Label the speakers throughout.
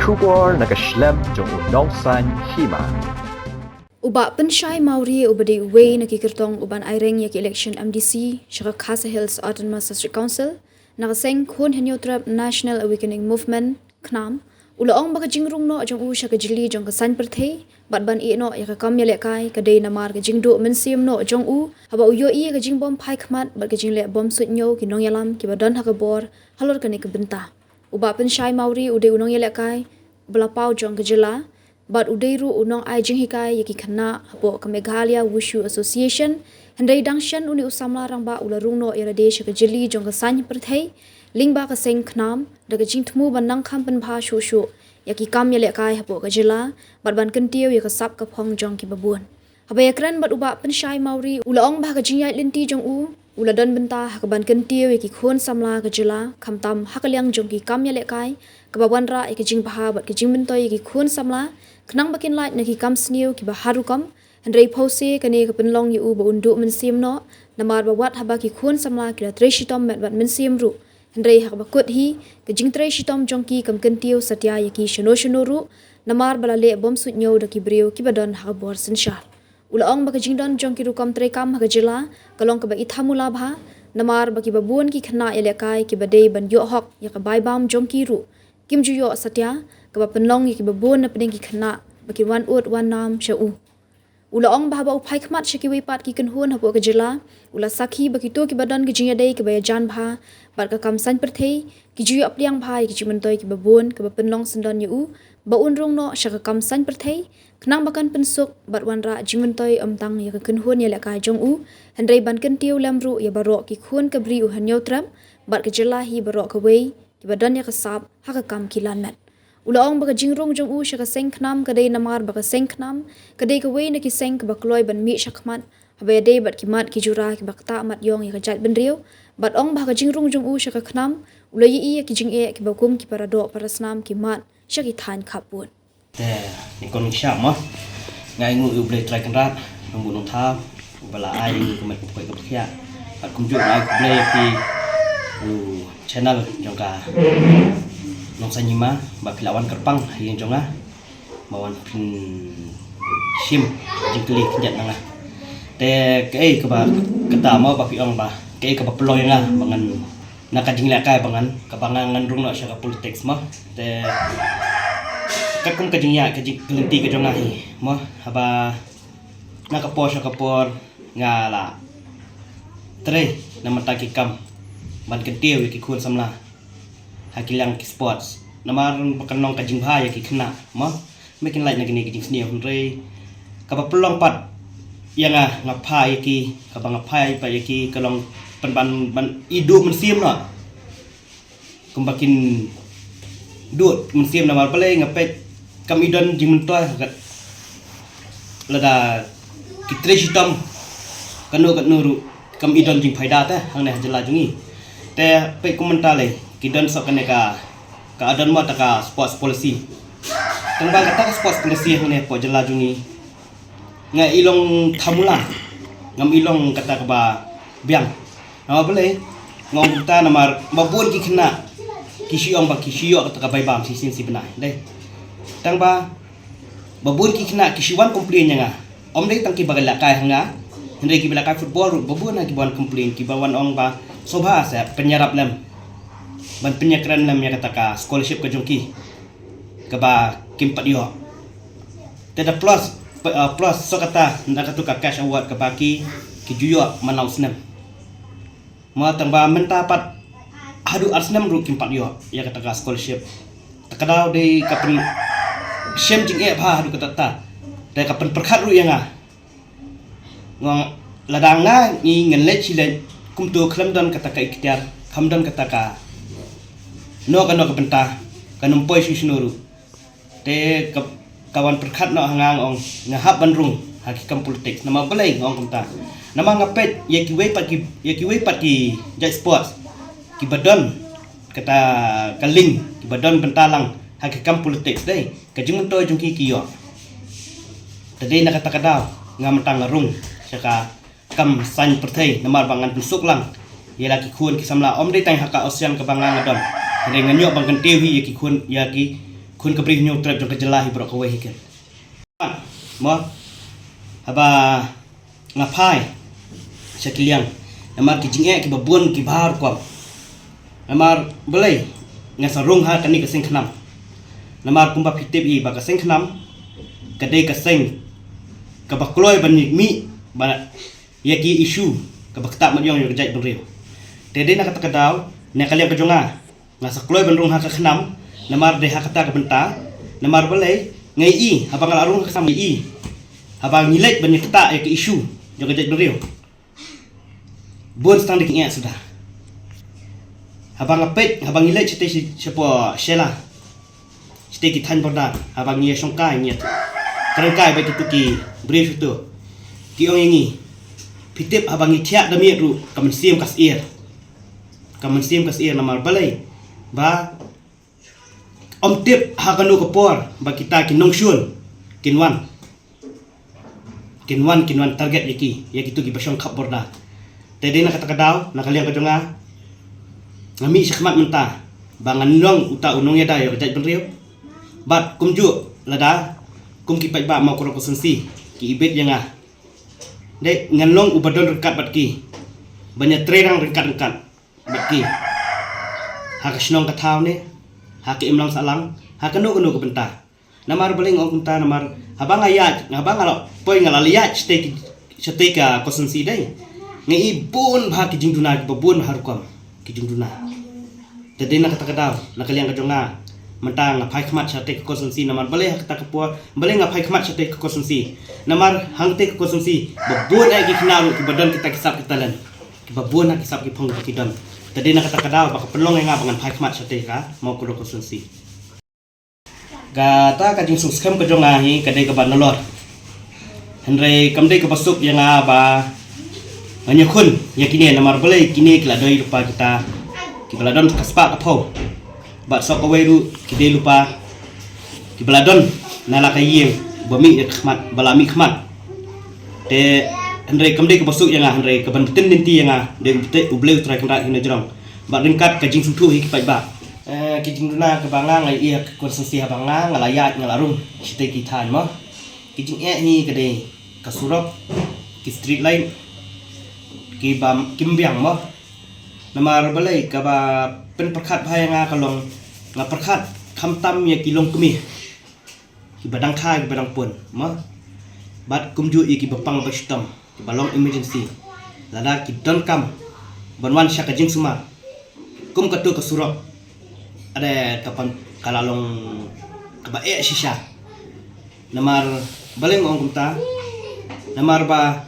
Speaker 1: Shubor nakaslem jong unongsan hima.
Speaker 2: Uba pensyai Mauri ubadi way nakikirtong uban aireng yak election MDC syaka Khasa Hills Autonomous District Council nakaseng kun henyotrap National Awakening Movement KNAM ulaong baka jingrung no jong u syaka jili jong kasan perthei batban i no yak kam yale kai kadai namar ka jingdo mensiam no jong u haba uyo i ka jingbom phai khmat bat ka jingle bom sut nyo kinong yalam ki badan hakabor halor kani ka benta uba pensyai Mauri ude unong yale kai belapau jong ka jila Bat udairu unong ai jinghikai yaki khana hapo ka Meghalaya Wushu Association handai dangshan uni usamla rangba ularung no irade shaka jili jong ka sany perthei lingba ka seng knam daga jingthmu banang kham pen pha shu shu yaki kam yale kai hapo ka jila bat ban kentiu yaka sap ka phong jong ki babun haba yakran bat uba pensyai Mauri ulaong ba ka jingyai linti jong u uladon benta hakaban kentiu yaki khon samla ka jila khamtam hakalyang jong ki kam yale kai kabawan ra yaki jing baha bat ka jing bentoi yaki khon samla Kenang bakin light naki kam sniu ki baharu kam hendrai pause kane ka penlong yu ba unduk mensim no namar ba wat haba ki khun samla ki treshi tom met bat mensim ru hendrai hak ba kut hi ka jing treshi tom jongki kam kentiu satya yaki shino shino ru namar bala le bom sut nyo da ki breu ki badon ha bor sinshar ulaong ba ka jing don jongki ru kam tre kam ha jila kalong ka ba ithamula bha namar ba ki ba buon ki khna ele kai ki ba dei ban yo hok ya ka bai bam jongki ru kim ju yo satya ka ba penlong ki ba buon na pedeng ki khna baki wan ut wan nam shau ulaong ba ba upai khmat shaki wi pat ki kan hun hapo ka jila ula sakhi baki to ki badan ki jinya dei ki ba jan bha bar ka kam san perthei ki ju apliang bha ki jiman toy ki ba buon ka ba penlong sendon yu ba un rong no shaka kam san perthei knang bakan pensuk bat wan ra jiman toy amtang ya ka kan hun ya la ka jong u handrai ban kan tiu lamru ya baro ki khun ka bri u hanyo tram bar ka jila hi baro ka wei ki badan ya ka sap ha ka kam kilan met Ulaong baka jingrong jong u syaka seng knam kadai namar baka seng knam kadai ka wei na ki seng ka bakloi ban mi syakmat habaya dei bat ki mat ki jura ki bakta mat yong ya ka jat ben riu bat ong baka jingrong jong u syaka knam ulai i ki jing e ki bakum ki parado parasnam ki mat syaki than khapun
Speaker 3: te ni kon sya mo ngai ngu u ble trai kan rat nong bu nong tha bala ai ku met ku ko khia bat kum ju ngai ble ki channel jong ka nong sanyima ba pilawan kerpang yang jonga bawan pin sim jingkli kinjat nanga te ke ba kata mau ba piong ba ke ba peloy nga bangan naka jingla kai bangan kabangan rung no sya politics ma te kakum ka jingya ka jingkli ka jonga hi mo haba naka po sya kapor nga la tre namata ki kam ban kentiu ki khun samla hakilang ki sports namaran pakanong ka jingha ya ki khna ma mekin light na gini ki jingsni hunre ka ba pelong pat yang ngapai ki ka ba ngapai pa ki kalong pan ban idu mensim no kumbakin dut mensim namar pale ngapet kam idon jing mentoy kat lada ki treshitam kanu kat nuru kam idon jing phaida ta hang ne jela jungi te pe komentale kidon sok ka adon mo taka sports policy tengba kata sports policy hne po jela jungi nga ilong thamula ngam ilong kata ka ba biang na bale ngom ta namar babun ki khna kisiong ba kisiyo kata ka baibam sisin si benai dai tengba babun ki khna kisiwan complain nga om dei tangki bagala kai hanga hendai ki belaka football babun na ki ban complain ki bawan ong ba sobha sa penyarap lem ban penyakran lam ya kata ka scholarship ka jongki ka ba kimpat yo teda plus so kata ndak tu ka cash award ka baki ki juyo manau snam ma tamba menta pat adu arsnam ru kimpat yo ya kata ka scholarship takadau de ka pen shem jing e bha adu kata ta de ka pen perkhat ru yang ngong ladang na ni ngen le chile kum tu khlam dan kata ka ikhtiar kham dan kata ka no ka benta kanum poi shisnuru te kawan perkhat no hangang ong ngahap bandrung hakikam politik nama belai ngong kumta nama ngapet yaki we pat ki jai sports ki badon kata kaling ki badon bentalang hakikam politik dei kajung to jungki kiyo tadi nak kata kadau ngamatang ngarung saka kam san perthei namar bangan pusuk lang yela ki khun ki samla om dei tang haka osian ka bangang adon dengan nyok bangkan tewi ya ki khun kun kabri nyu trap jong kejelahi brok kowe hiken mo haba ngapai sekiliang namar ki jinge ki babun ki bahar kwam namar belai ngasarung ha kani ka sing khnam namar kumba pitip i ba ka sing khnam kadai ka sing ka bakloi ban mi ba yaki isu ka bakta mat yong jai bang tede na kata kadau na kalian kajonga ngasakloi ban rung ha ka khnam namar de ha kata ka benta namar belai ngai i habang arung ka sam i habang nilai ban kata yaki isu jong jai bang bon stang dik ngia sudah habang apet habang nilai cete siapa shela cete ki than borda habang ngia songkai ngia kerangkai baik itu ki brief itu ki ong ini pitip habang itiak dami ru kamen sim kas ir namar balai ba om tip haganu kapor ba kita ki nongshun kinwan target yaki itu ki basong kap borda tadi nak kata kadau nak kalian kajonga ngami sikmat mentah bangan nong uta unong ya da yo jai benriu bat kumju lada kum ki ba mau korok sensi ki ibet yang de nganlong ubadon rekat bat ki banyak trerang rekat bat ki hak snong katau ne hak imlang salang hak kenu ke bentah namar beling ong kunta namar habang ayat ngabang alo poi ngalaliat steak ko sensi dai ngai bun bah ki jingduna ki babun harkom ki jingduna tadi nak kata kadau nak kalian kajonga mentang ngapai khmat sate konsumsi namar boleh kata kapua boleh ngapai khmat sate konsumsi namar hangte konsumsi babun ai ki knalu ki badan kita kisap kitalan ki babun nak kisap ki phong ki don tadi nak kata kadau bak pelong nga bangan pai khmat sate ka mau ko konsumsi gata ka jing suskem kajonga hi kadai ka ban lor henre kamdai ka basuk yang ba hanya kun ya kini namar boleh kini kila doi lupa kita kibaladon kaspa kapau bat sok aweru kide lupa kibaladon nala kayem bami khmat balami khmat te andre kamde ke basuk yang andre ke ban betin ninti yang de bete ubleu trai kamra hina jrong bat ringkat kajing sutu hi kipai ba kijing duna ke banga ngai ia konsumsi habanga ngalayat ngalarung site kitan mo kijing hi kade kasurok ki street light ki bam kimbyang mo namar balai ka ba pen perkhat bhai nga kalong nga perkhat khamtam ya kilong kumi ki badang khai ki badang pun mo bat kumju i ki bapang bastam ki balong emergency lada ki don kam banwan syaka jing suma kum katu ka surok ada kapan kalalong ka ba shisha namar balai ngong kumta namar ba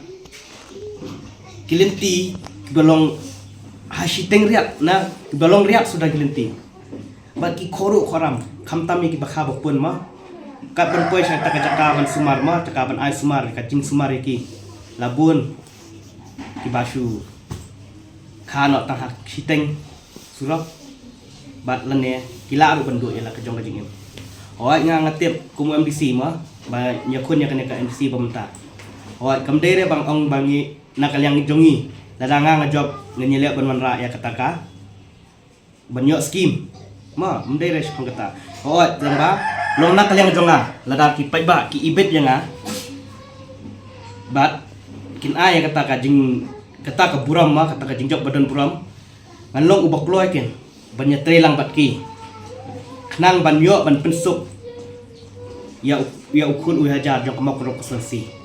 Speaker 3: kilinti balong hasiteng riak na balong riak sudah kilinti bagi koru koram khamtami ki bakha bapun ma ka ban poi sa ta ka jakaban sumar ma jakaban ai sumar ka jing sumar ki labun ki basu khano ta hak siteng surok bat lene kila ru bandu ya la ka jong ka jing oi nga ngatip kum MDC ma ba nyakun ya ka MDC pementa oi kamdere bang ong bangi nakal yang jongi ladanga ngajob nganyelek ban manra ya kataka banyo skim ma mdai res kong kata oh jangba long nakal yang jonga lada ki pai ba ki ibet yang bat kin ay ya kataka jing kataka buram ma kataka jingjok badan buram nganlong ubak loy ken banya trelang bat ki nang banyo ban pensuk ya ukun uhajar jong kamak rok konsensi